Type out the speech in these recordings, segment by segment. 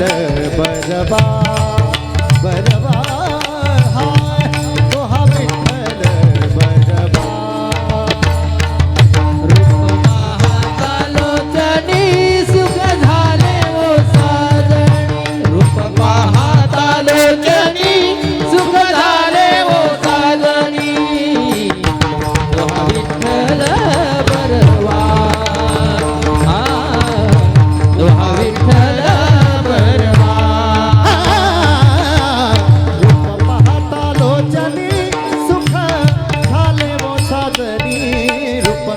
बरवा बरवा हाय तो हा विठ्ठल बरवा रूप पाहतालोचनी सुख झाले ओ साजणी रूप पाहतालोचनी सुख झाले ओ साजणी तो हा विठ्ठल बरवा तो हा विठ्ठल बरवा रूप पाहता लोचनी सुख झाले वो साजनी रूप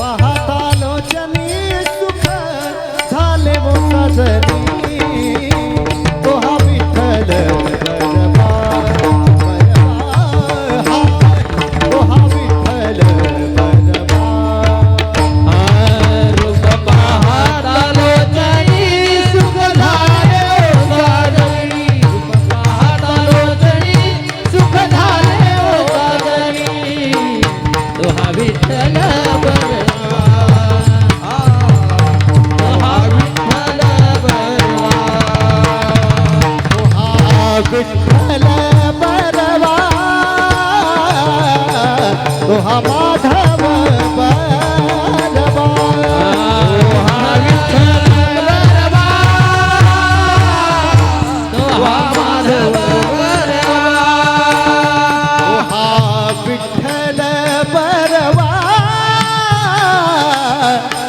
पाहता लोचनी सुख झाले वो साजनी तो हा विठ्ठल बरवा बरवा हाय तो हा विठ्ठल बरवा रूप पाहतालोचनी सुख झाले ओ साजणी रूप पाहतालोचनी सुख झाले ओ साजणी तो हा विठ्ठल बरवा तो हा विठ्ठल बरवा हा विठ्ठल बरवा तो हा माधव बरवा हा विठ्ठल बरवा तो हा माधव बरवा हा विठ्ठल बरवा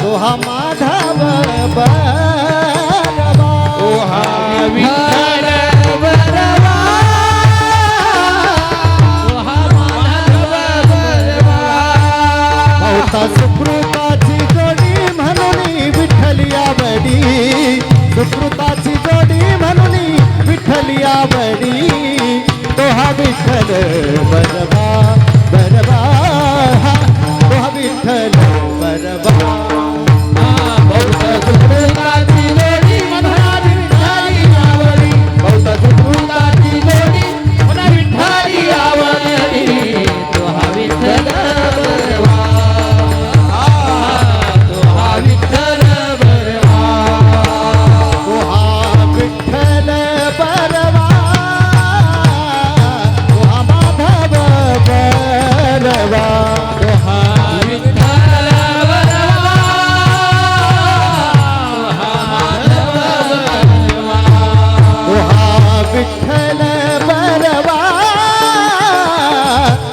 तो हा माधव बरवा हा विठ्ठल बरवा तो हा माधव बरवा बहुता सुकृताची जोडी म्हणून विठ्ठली आवडी सुकृताची जोडी म्हणून विठ्ठली आवडी तो हा विठ्ठल बरवा बरवा हा तो हा विठ्ठल बरवा बहुत सुकृताची जोडी म्हणा विठ्ठली आवडी बहुत सुकृताची जोडी म्हणा विठ्ठली आवडी तो हा विठ्ठल बरवा तो हा विठ्ठल बरवा तो हा विठ्ठल बरवा तो हा माधव बरवा तो हा विठ्ठल बरवा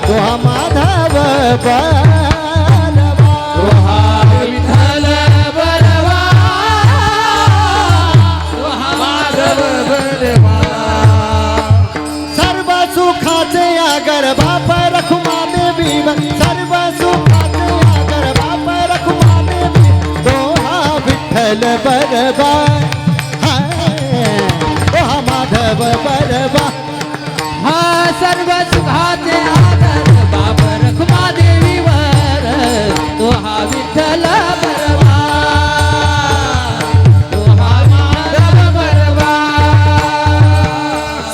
तो हा माधव बरवा तो हा विठ्ठल बरवा तो हा माधव बरवा सर्व सुखाचे आगर बाप रखुमा देवी सर्व सुखाचे आगर बाप रखुमा देवी तो हा विठ्ठल बरवा तो हा माधव बरवा हा सर्व सुखाचे आदर बाप रखुमा देवीवर तो हा विठ्ठल बरवा तो हा माधव बरवा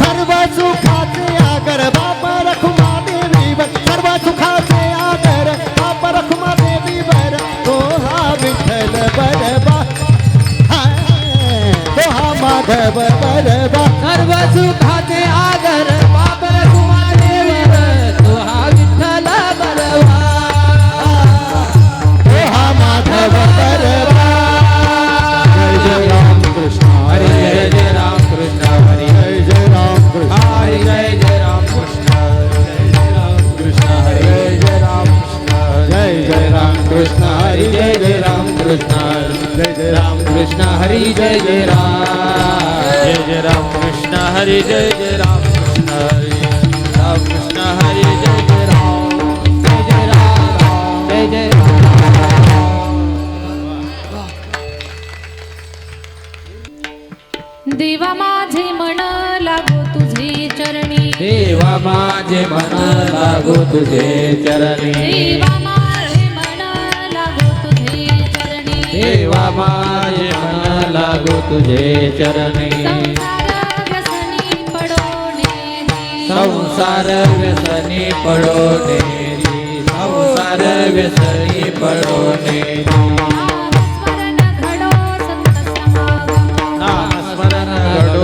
सर्व सुखाचे आगर बाप रखुमा देवी सर्व सुखाचे आगर बाप रखुमा देवी तो हा विठ्ठल बरवा तो हा माधव बरवा सर्व सुखाचे आदर बाप रखुमा देवीवर तो हा विठ्ठल बरवा तो हा माधव बरवा जय जय राम कृष्ण हरे जय जय राम कृष्ण हरे जय जय राम कृष्ण हरे जय जय राम कृष्ण जय जय राम कृष्ण हरे जय राम कृष्ण जय जय राम कृष्ण हरे जय जय राम कृष्ण जय जय राम कृष्ण हरि जय जय राम कृष्ण हरि जय जय राम कृष्ण हरि राम कृष्ण हरि जय जय राम जय जय राम देवा माझे मन लागो तुझे चरणी देवा माझे मन लागो तुझे चरणी देवा माझे मन लागो तुझे चरणी देवा माझे मन लागो तुझे चरणी संसार व्यसनी पडोने संसार व्यसनी पडोने नामस्मरण घडो संत समागम नामस्मरण घडो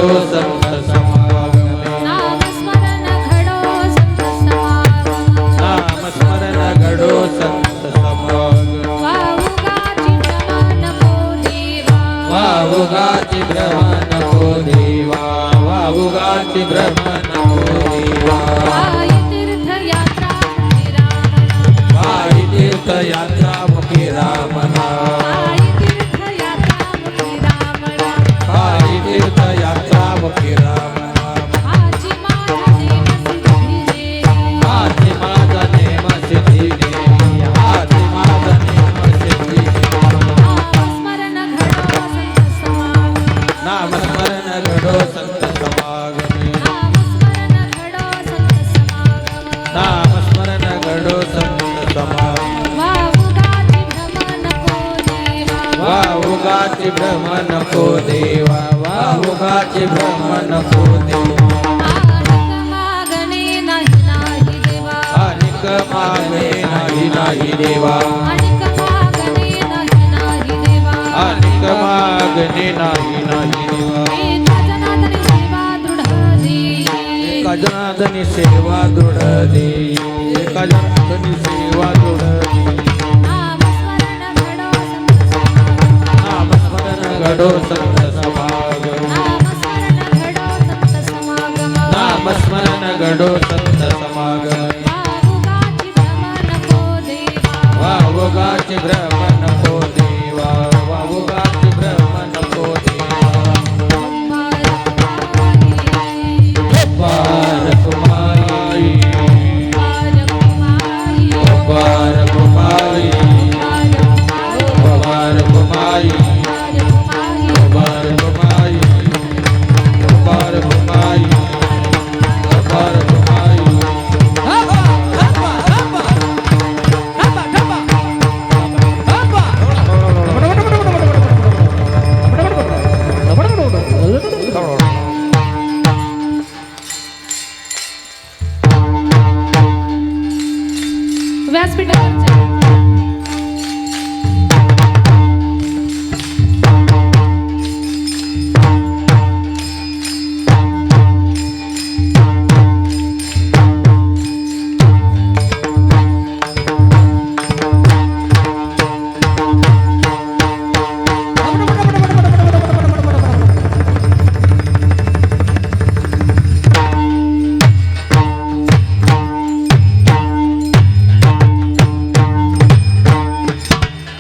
वावुगाची भ्रम नको देवा वावुगाची भ्रम नको देवा पायी तीर्थयात्रा मुखी रामनाम पायी तीर्थयात्रा मुखी रामनाम पायी तीर्थयात्रा मुखी रामनाम पायी तीर्थयात्रा मुखी रामनाम हाची माझा नेम सिद्धी देई हाती माझा नेम सिद्धी देई हाती माझा नेम सिद्धी देई नामस्मरण घडो संत समागम नामस्मरण घडो संत समागम नामस्मरण घडो संत समागम वावुगाची भ्रम नको देवा वावुगाची भ्रम नको देवा अनिक मागणे नाही नाही देवा अनिक मागणे नाही नाही देवा अनिक मागणे नाही नाही देवा एका जनार्दनी सेवा दृढ देई एका जनार्दनी सेवा दृढ देई एका जनार्दनी सेवा दृढ देई नामस्मरण घडो संत समागम नामस्मरण घडो संत समागम नामस्मरण घडो संत समागम नामस्मरण घडो संत समागम वावुगाची भ्रम नको देवा वावुगाची भ्रम नको देवा पारकुमारी पारकुमारी पारकुमारी पारकुमारी पारकुमारी पारकुमारी व्यासपीठावरचे